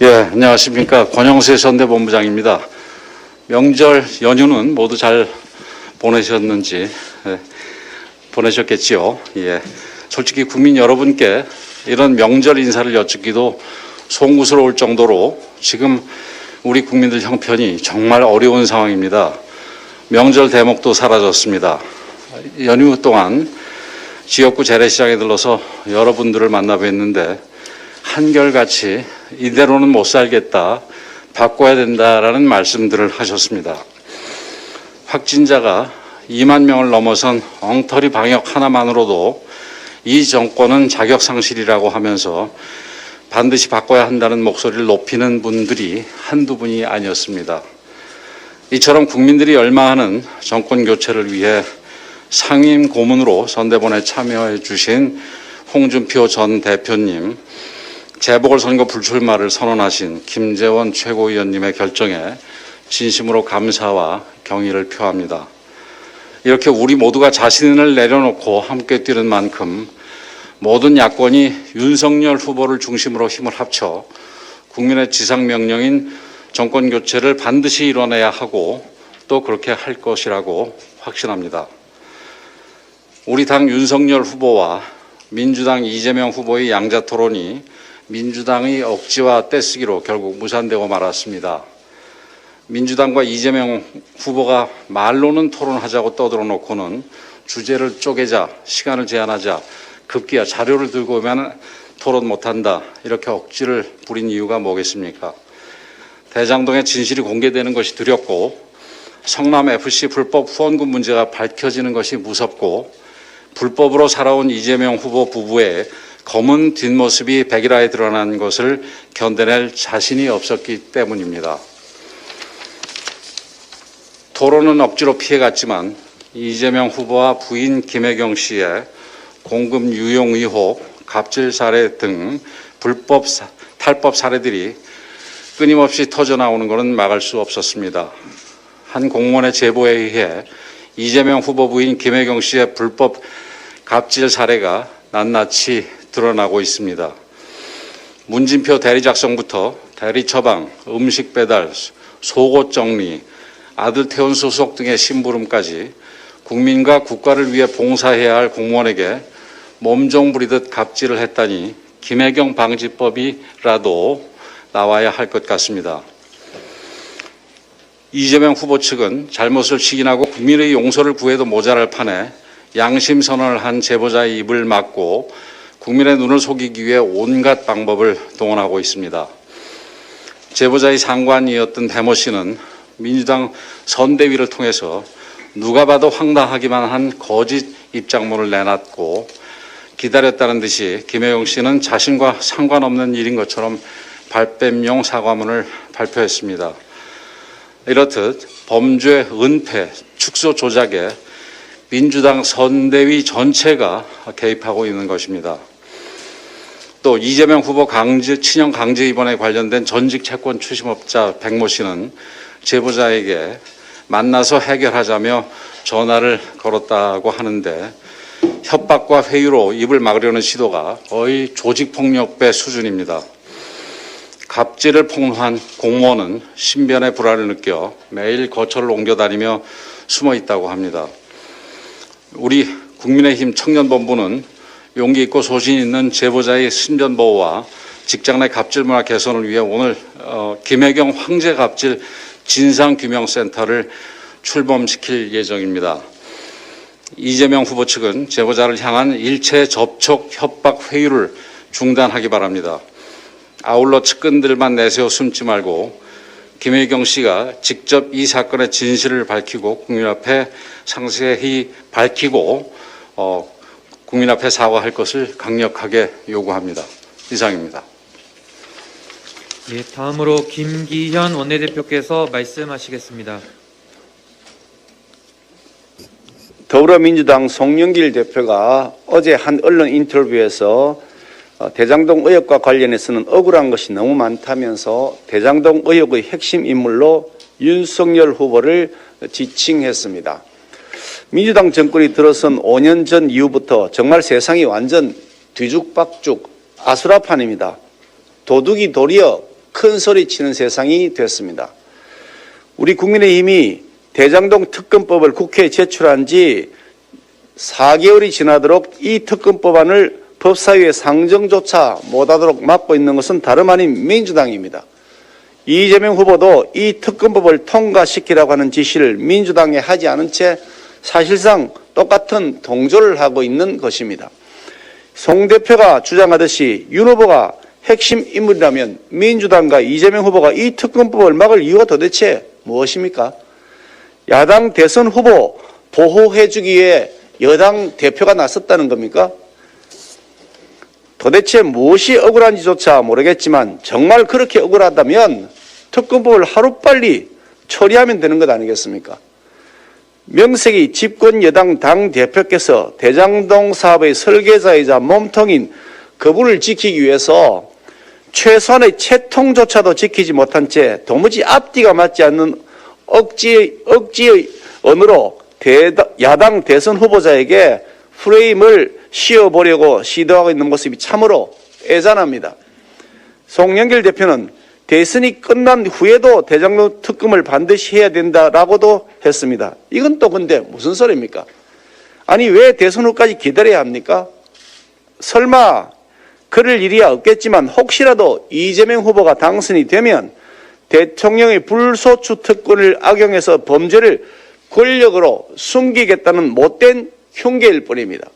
예, 안녕하십니까. 권영세 선대본부장입니다. 명절 연휴는 모두 잘 보내셨는지, 보내셨겠지요. 예. 솔직히 국민 여러분께 이런 명절 인사를 여쭙기도 송구스러울 정도로 지금 우리 국민들 형편이 정말 어려운 상황입니다. 명절 대목도 사라졌습니다. 연휴 동안 지역구 재래시장에 들러서 여러분들을 만나 뵀는데 한결같이 이대로는 못 살겠다, 바꿔야 된다라는 말씀들을 하셨습니다. 확진자가 2만 명을 넘어선 엉터리 방역 하나만으로도 이 정권은 자격상실이라고 하면서 반드시 바꿔야 한다는 목소리를 높이는 분들이 한두 분이 아니었습니다. 이처럼 국민들이 열망하는 정권 교체를 위해 상임 고문으로 선대본에 참여해 주신 홍준표 전 대표님, 재보궐선거 불출마를 선언하신 김재원 최고위원님의 결정에 진심으로 감사와 경의를 표합니다. 이렇게 우리 모두가 자신을 내려놓고 함께 뛰는 만큼 모든 야권이 윤석열 후보를 중심으로 힘을 합쳐 국민의 지상명령인 정권교체를 반드시 이뤄내야 하고 또 그렇게 할 것이라고 확신합니다. 우리 당 윤석열 후보와 민주당 이재명 후보의 양자토론이 민주당의 억지와 떼쓰기로 결국 무산되고 말았습니다. 민주당과 이재명 후보가 말로는 토론하자고 떠들어 놓고는 주제를 쪼개자, 시간을 제한하자, 급기야 자료를 들고 오면 토론 못한다, 이렇게 억지를 부린 이유가 뭐겠습니까? 대장동의 진실이 공개되는 것이 두렵고 성남FC 불법 후원금 문제가 밝혀지는 것이 무섭고 불법으로 살아온 이재명 후보 부부의 검은 뒷모습이 백일화에 드러난 것을 견뎌낼 자신이 없었기 때문입니다. 토론은 억지로 피해갔지만 이재명 후보와 부인 김혜경 씨의 공금 유용 의혹, 갑질 사례 등 불법 탈법 사례들이 끊임없이 터져나오는 것은 막을 수 없었습니다. 한 공무원의 제보에 의해 이재명 후보 부인 김혜경 씨의 불법 갑질 사례가 낱낱이 드러나고 있습니다. 문진표 대리 작성부터 대리 처방, 음식 배달, 속옷 정리, 아들 태운 소속 등의 심부름까지 국민과 국가를 위해 봉사해야 할 공무원에게 몸종 부리듯 갑질을 했다니 김혜경 방지법이라도 나와야 할 것 같습니다. 이재명 후보 측은 잘못을 시인하고 국민의 용서를 구해도 모자랄 판에 양심 선언을 한 제보자의 입을 막고 국민의 눈을 속이기 위해 온갖 방법을 동원하고 있습니다. 제보자의 상관이었던 배모 씨는 민주당 선대위를 통해서 누가 봐도 황당하기만 한 거짓 입장문을 내놨고 기다렸다는 듯이 김혜경 씨는 자신과 상관없는 일인 것처럼 발뺌용 사과문을 발표했습니다. 이렇듯 범죄, 은폐, 축소 조작에 민주당 선대위 전체가 개입하고 있는 것입니다. 또 이재명 후보 친형 강제 입원에 관련된 전직 채권 추심업자 백모 씨는 제보자에게 만나서 해결하자며 전화를 걸었다고 하는데 협박과 회유로 입을 막으려는 시도가 거의 조직폭력배 수준입니다. 갑질을 폭로한 공무원은 신변의 불안을 느껴 매일 거처를 옮겨다니며 숨어 있다고 합니다. 우리 국민의힘 청년본부는 용기 있고 소신 있는 제보자의 신변 보호와 직장 내 갑질 문화 개선을 위해 오늘 김혜경 황제 갑질 진상규명센터를 출범시킬 예정입니다. 이재명 후보 측은 제보자를 향한 일체 접촉, 협박, 회유를 중단하기 바랍니다. 아울러 측근들만 내세워 숨지 말고 김혜경 씨가 직접 이 사건의 진실을 밝히고 국민 앞에 상세히 밝히고 국민 앞에 사과할 것을 강력하게 요구합니다. 이상입니다. 예, 다음으로 김기현 원내대표께서 말씀하시겠습니다. 더불어민주당 송영길 대표가 어제 한 언론 인터뷰에서 대장동 의혹과 관련해서는 억울한 것이 너무 많다면서 대장동 의혹의 핵심 인물로 윤석열 후보를 지칭했습니다. 민주당 정권이 들어선 5년 전 이후부터 정말 세상이 완전 뒤죽박죽 아수라판입니다. 도둑이 도리어 큰 소리 치는 세상이 됐습니다. 우리 국민의힘이 대장동 특검법을 국회에 제출한 지 4개월이 지나도록 이 특검법안을 법사위에 상정조차 못하도록 막고 있는 것은 다름 아닌 민주당입니다. 이재명 후보도 이 특검법을 통과시키라고 하는 지시를 민주당에 하지 않은 채 사실상 똑같은 동조를 하고 있는 것입니다. 송 대표가 주장하듯이 윤 후보가 핵심 인물이라면 민주당과 이재명 후보가 이 특검법을 막을 이유가 도대체 무엇입니까? 야당 대선 후보 보호해주기 위해 여당 대표가 나섰다는 겁니까? 도대체 무엇이 억울한지조차 모르겠지만 정말 그렇게 억울하다면 특검법을 하루빨리 처리하면 되는 것 아니겠습니까? 명색이 집권 여당 당대표께서 대장동 사업의 설계자이자 몸통인 그분을 지키기 위해서 최소한의 채통조차도 지키지 못한 채 도무지 앞뒤가 맞지 않는 억지의 언어로 야당 대선 후보자에게 프레임을 씌워보려고 시도하고 있는 모습이 참으로 애잔합니다. 송영길 대표는 대선이 끝난 후에도 대장동 특검을 반드시 해야 된다라고도 했습니다. 이건 또 근데 무슨 소리입니까? 아니 왜 대선 후까지 기다려야 합니까? 설마 그럴 일이야 없겠지만 혹시라도 이재명 후보가 당선이 되면 대통령의 불소추 특권을 악용해서 범죄를 권력으로 숨기겠다는 못된 흉계일 뿐입니다.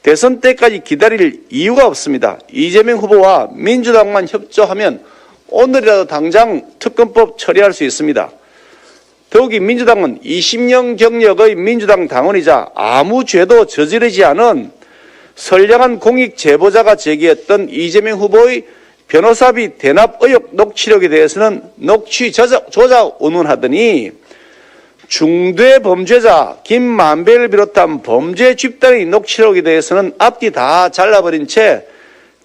대선 때까지 기다릴 이유가 없습니다. 이재명 후보와 민주당만 협조하면 오늘이라도 당장 특검법 처리할 수 있습니다. 더욱이 민주당은 20년 경력의 민주당 당원이자 아무 죄도 저지르지 않은 선량한 공익 제보자가 제기했던 이재명 후보의 변호사비 대납 의혹 녹취록에 대해서는 녹취 조작 운운하더니 중대 범죄자 김만배를 비롯한 범죄 집단의 녹취록에 대해서는 앞뒤 다 잘라버린 채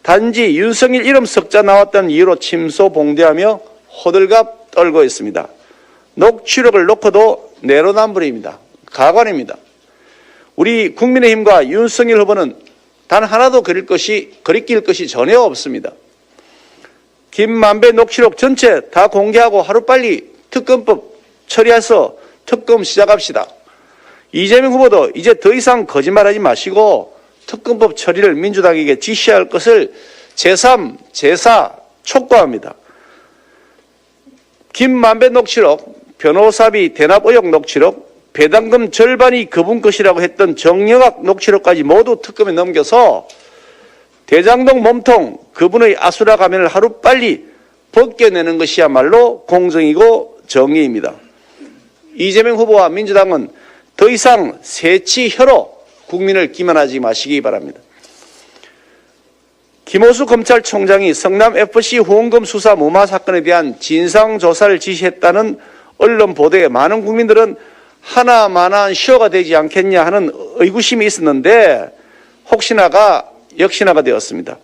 단지 윤석열 이름 석자 나왔다는 이유로 침소봉대하며 호들갑 떨고 있습니다. 녹취록을 놓고도 내로남불입니다. 가관입니다. 우리 국민의힘과 윤석열 후보는 단 하나도 거리낄 것이 전혀 없습니다. 김만배 녹취록 전체 다 공개하고 하루빨리 특검법 처리해서 특검 시작합시다. 이재명 후보도 이제 더 이상 거짓말하지 마시고 특검법 처리를 민주당에게 지시할 것을 제3, 제4 촉구합니다. 김만배 녹취록, 변호사비 대납 의혹 녹취록, 배당금 절반이 그분 것이라고 했던 정영학 녹취록까지 모두 특검에 넘겨서 대장동 몸통 그분의 아수라 가면을 하루빨리 벗겨내는 것이야말로 공정이고 정의입니다. 이재명 후보와 민주당은 더 이상 새치혀로 국민을 기만하지 마시기 바랍니다. 김호수 검찰총장이 성남FC 후원금 수사 무마 사건에 대한 진상조사를 지시했다는 언론 보도에 많은 국민들은 하나만한 쇼가 되지 않겠냐 하는 의구심이 있었는데 혹시나가 역시나가 되었습니다.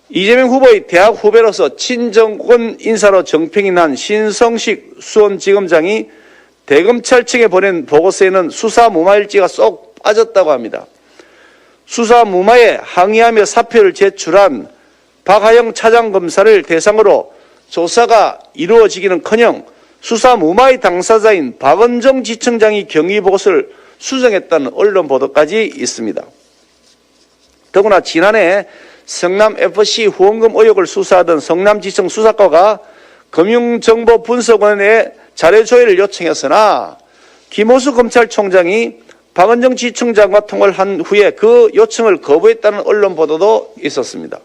이재명 후보의 대학 후배로서 친정권 인사로 정평이 난 신성식 수원지검장이 대검찰 측에 보낸 보고서에는 수사 무마 일지가 쏙 빠졌다고 합니다. 수사 무마에 항의하며 사표를 제출한 박하영 차장검사를 대상으로 조사가 이루어지기는커녕 수사 무마의 당사자인 박은정 지청장이 경위보고서를 수정했다는 언론 보도까지 있습니다. 더구나 지난해 성남FC 후원금 의혹을 수사하던 성남지청 수사과가 금융정보분석원에 자료조회를 요청했으나 김호수 검찰총장이 박은정 지청장과 통화를 한 후에 그 요청을 거부했다는 언론 보도도 있었습니다.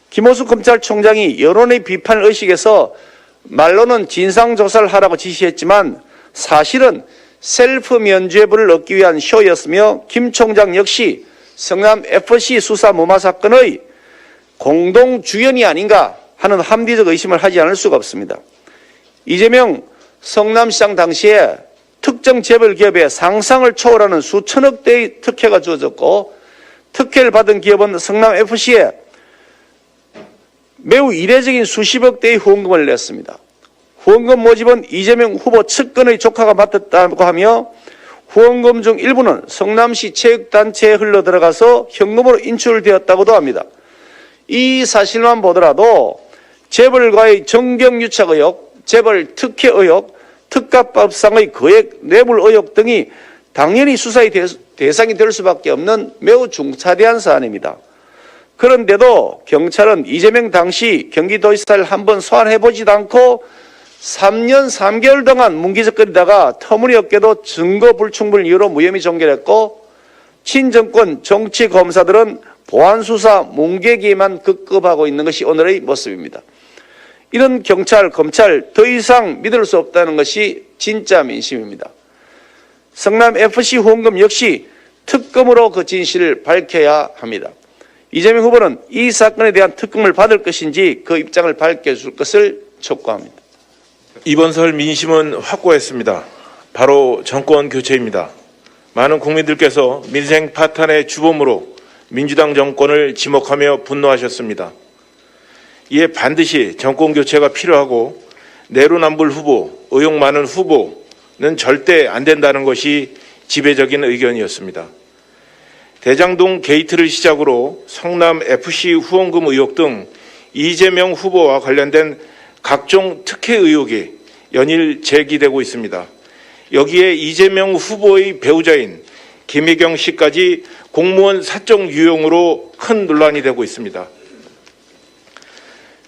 김호수 검찰총장이 여론의 비판 의식에서 말로는 진상조사를 하라고 지시했지만 사실은 셀프 면죄부를 얻기 위한 쇼였으며 김 총장 역시 성남FC 수사 무마 사건의 공동 주연이 아닌가 하는 합리적 의심을 하지 않을 수가 없습니다. 이재명 성남시장 당시에 특정 재벌 기업에 상상을 초월하는 수천억 대의 특혜가 주어졌고 특혜를 받은 기업은 성남FC에 매우 이례적인 수십억 대의 후원금을 냈습니다. 후원금 모집은 이재명 후보 측근의 조카가 맡았다고 하며 후원금 중 일부는 성남시 체육단체에 흘러들어가서 현금으로 인출되었다고도 합니다. 이 사실만 보더라도 재벌과의 정경유착 의혹, 재벌 특혜 의혹, 특가법상의 거액 뇌물 의혹 등이 당연히 수사의 대상이 될 수밖에 없는 매우 중차대한 사안입니다. 그런데도 경찰은 이재명 당시 경기도지사를 한번 소환해보지도 않고 3년 3개월 동안 문기적거리다가 터무니없게도 증거 불충분을 이유로 무혐의 종결했고, 친정권 정치검사들은 보안수사 뭉개기에만 급급하고 있는 것이 오늘의 모습입니다. 이런 경찰, 검찰 더 이상 믿을 수 없다는 것이 진짜 민심입니다. 성남FC 후원금 역시 특검으로 그 진실을 밝혀야 합니다. 이재명 후보는 이 사건에 대한 특검을 받을 것인지 그 입장을 밝혀줄 것을 촉구합니다. 이번 설 민심은 확고했습니다. 바로 정권 교체입니다. 많은 국민들께서 민생 파탄의 주범으로 민주당 정권을 지목하며 분노하셨습니다. 이에 반드시 정권 교체가 필요하고 내로남불 후보, 의혹 많은 후보는 절대 안 된다는 것이 지배적인 의견이었습니다. 대장동 게이트를 시작으로 성남FC 후원금 의혹 등 이재명 후보와 관련된 각종 특혜 의혹이 연일 제기되고 있습니다. 여기에 이재명 후보의 배우자인 김혜경 씨까지 공무원 사적 유용으로 큰 논란이 되고 있습니다.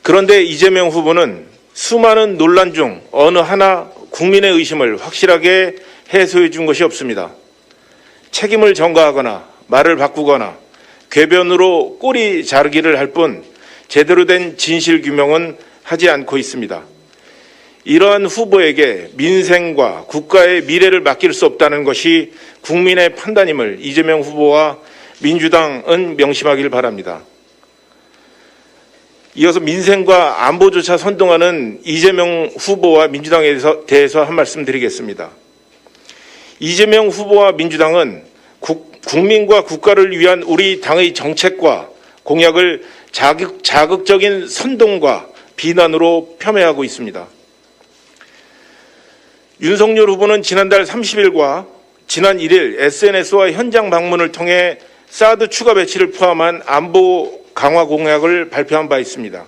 그런데 이재명 후보는 수많은 논란 중 어느 하나 국민의 의심을 확실하게 해소해 준 것이 없습니다. 책임을 전가하거나 말을 바꾸거나 궤변으로 꼬리 자르기를 할 뿐 제대로 된 진실 규명은 하지 않고 있습니다. 이러한 후보에게 민생과 국가의 미래를 맡길 수 없다는 것이 국민의 판단임을 이재명 후보와 민주당은 명심하길 바랍니다. 이어서 민생과 안보조차 선동하는 이재명 후보와 민주당에 대해서 한 말씀 드리겠습니다. 이재명 후보와 민주당은 국민과 국가를 위한 우리 당의 정책과 공약을 자극적인 선동과 비난으로 폄훼하고 있습니다. 윤석열 후보는 지난달 30일과 지난 1일 SNS와 현장 방문을 통해 사드 추가 배치를 포함한 안보 강화 공약을 발표한 바 있습니다.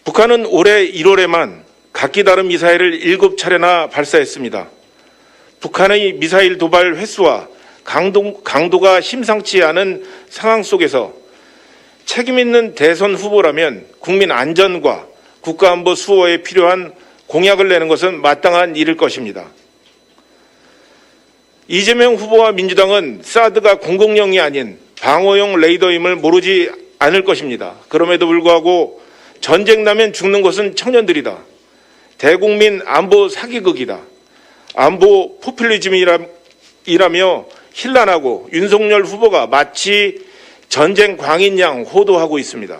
북한은 올해 1월에만 각기 다른 미사일을 7차례나 발사했습니다. 북한의 미사일 도발 횟수와 강도가 심상치 않은 상황 속에서 책임 있는 대선 후보라면 국민 안전과 국가안보 수호에 필요한 공약을 내는 것은 마땅한 일일 것입니다. 이재명 후보와 민주당은 사드가 공공용이 아닌 방어용 레이더임을 모르지 않을 것입니다. 그럼에도 불구하고 전쟁 나면 죽는 것은 청년들이다. 대국민 안보 사기극이다. 안보 포퓰리즘이라며 힐난하고 윤석열 후보가 마치 전쟁 광인 양 호도하고 있습니다.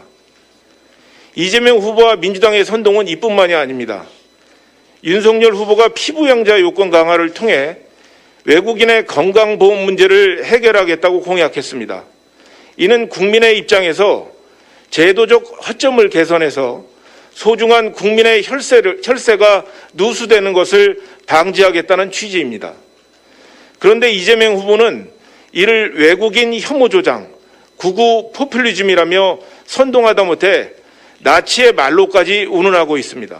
이재명 후보와 민주당의 선동은 이뿐만이 아닙니다. 윤석열 후보가 피부양자 요건 강화를 통해 외국인의 건강보험 문제를 해결하겠다고 공약했습니다. 이는 국민의 입장에서 제도적 허점을 개선해서 소중한 국민의 혈세가 누수되는 것을 방지하겠다는 취지입니다. 그런데 이재명 후보는 이를 외국인 혐오 조장, 극우 포퓰리즘이라며 선동하다 못해 나치의 말로까지 운운하고 있습니다.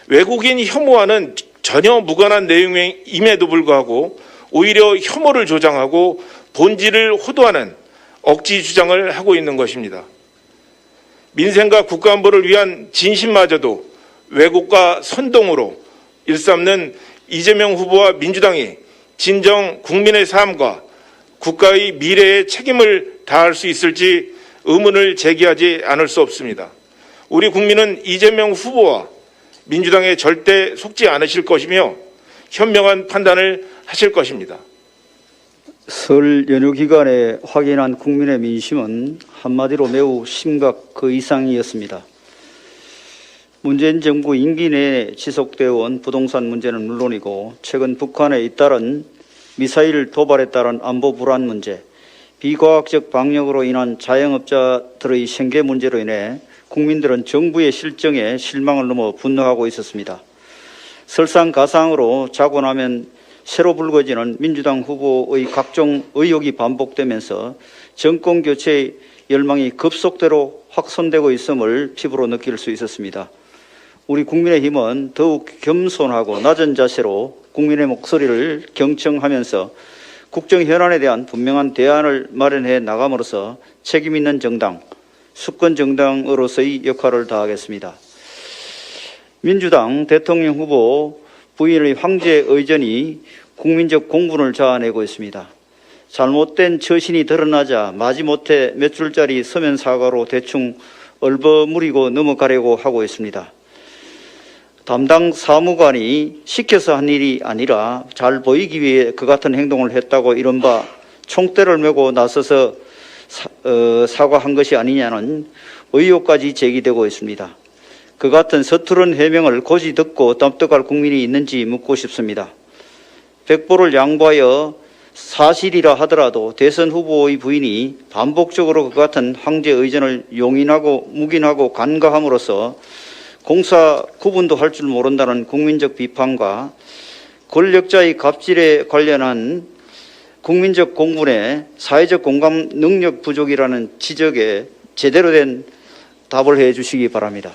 외국인 혐오와는 전혀 무관한 내용임에도 불구하고 오히려 혐오를 조장하고 본질을 호도하는 억지 주장을 하고 있는 것입니다. 민생과 국가안보를 위한 진심마저도 왜곡과 선동으로 일삼는 이재명 후보와 민주당이 진정 국민의 삶과 국가의 미래에 책임을 다할 수 있을지 의문을 제기하지 않을 수 없습니다. 우리 국민은 이재명 후보와 민주당에 절대 속지 않으실 것이며 현명한 판단을 하실 것입니다. 설 연휴 기간에 확인한 국민의 민심은 한마디로 매우 심각 그 이상이었습니다. 문재인 정부 임기 내에 지속되어 온 부동산 문제는 물론이고 최근 북한에 잇따른 미사일 도발에 따른 안보 불안 문제, 비과학적 방역으로 인한 자영업자들의 생계 문제로 인해 국민들은 정부의 실정에 실망을 넘어 분노하고 있었습니다. 설상가상으로 자고 나면 새로 불거지는 민주당 후보의 각종 의혹이 반복되면서 정권 교체의 열망이 급속도로 확산되고 있음을 피부로 느낄 수 있었습니다. 우리 국민의힘은 더욱 겸손하고 낮은 자세로 국민의 목소리를 경청하면서 국정 현안에 대한 분명한 대안을 마련해 나감으로써 책임 있는 정당, 수권 정당으로서의 역할을 다하겠습니다. 민주당 대통령 후보 부인의 황제 의전이 국민적 공분을 자아내고 있습니다. 잘못된 처신이 드러나자 마지못해 몇 줄짜리 서면 사과로 대충 얼버무리고 넘어가려고 하고 있습니다. 담당 사무관이 시켜서 한 일이 아니라 잘 보이기 위해 그 같은 행동을 했다고 이른바 총대를 메고 나서서 사과한 것이 아니냐는 의혹까지 제기되고 있습니다. 그 같은 서투른 해명을 고지 듣고 납득할 국민이 있는지 묻고 싶습니다. 백보를 양보하여 사실이라 하더라도 대선 후보의 부인이 반복적으로 그 같은 황제 의전을 용인하고 묵인하고 간과함으로써 공사 구분도 할 줄 모른다는 국민적 비판과 권력자의 갑질에 관련한 국민적 공분에 사회적 공감 능력 부족이라는 지적에 제대로 된 답을 해 주시기 바랍니다.